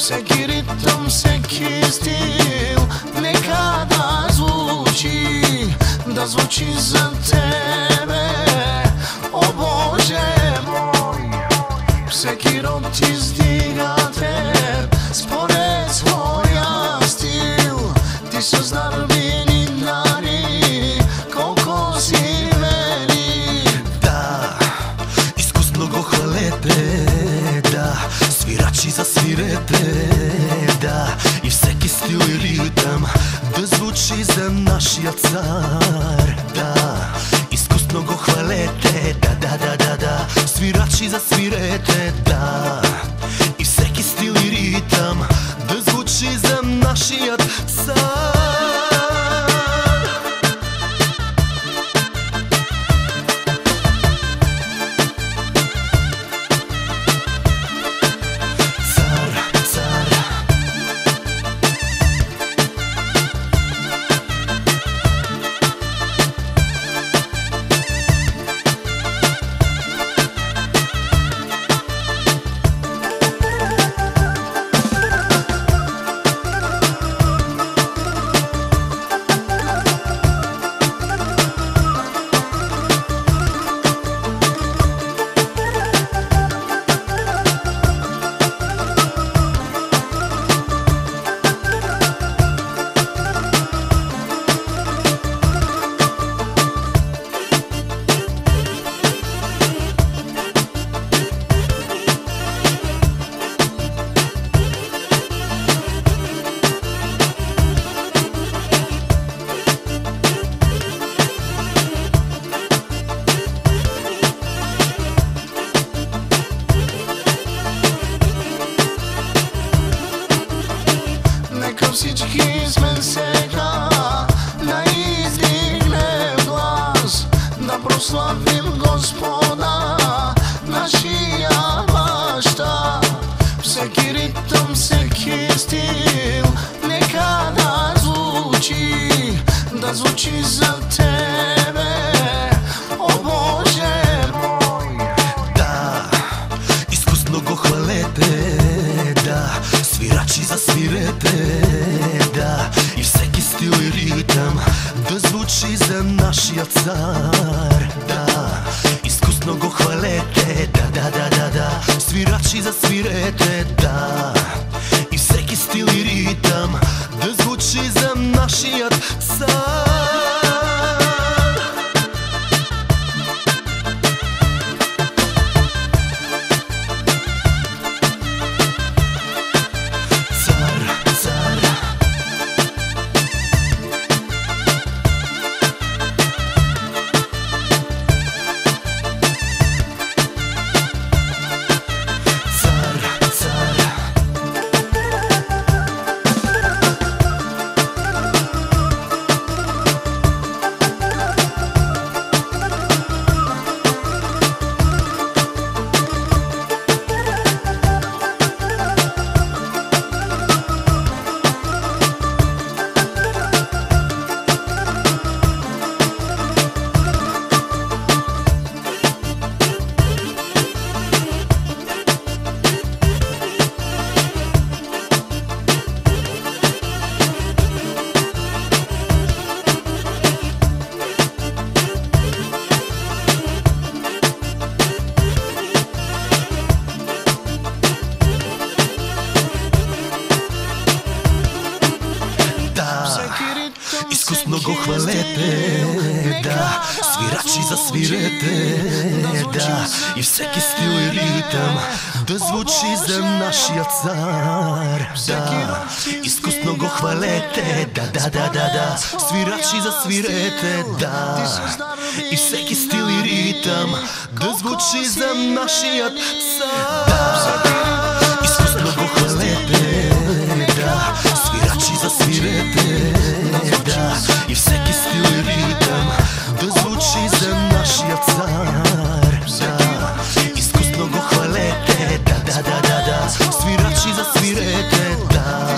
Всеки ритъм, всеки стил нека да звучи за тебе, о Боже мой. Всеки род издига теб според своя стил. Ти създаде вини нари, колко си велик. Да, изкусно го хвалете, да, свирачи засвирете, да, и всеки стил и ритъм да звучи за нашия цар. Да, изкусно го хвалете, да, свирачи засвирете, да, и всеки стил и ритъм да звучи за нашия цар. Всички сме сега да издигнем глас, да прославим Господа, нашия баща. Всеки ритъм, всеки стил нека да звучи за тебе, о Боже мой. Да, изкусно го хвалете, да, свирачи засвирете, да, и всеки стил и ритъм да звучи за нашия цар. Да, изкусно го хвалете, да, свирачи засвирете, да, и всеки стил и ритъм да звучи за нашия цар. Изкусно го хвалете, да, свирачи засвирете, да, и всеки стил и ритъм да звучи за нашия цар. Да, изкусно го хвалете, да, свирачи засвирете, да, и всеки стил и ритъм да звучи за нашия цар. Да, изкусно го хвалете, да, свирачи засвирете, да, и всеки стил и ритъм да звучи за нашия цар. Да, изкусно го хвалете, да, свирачи засвирете, да,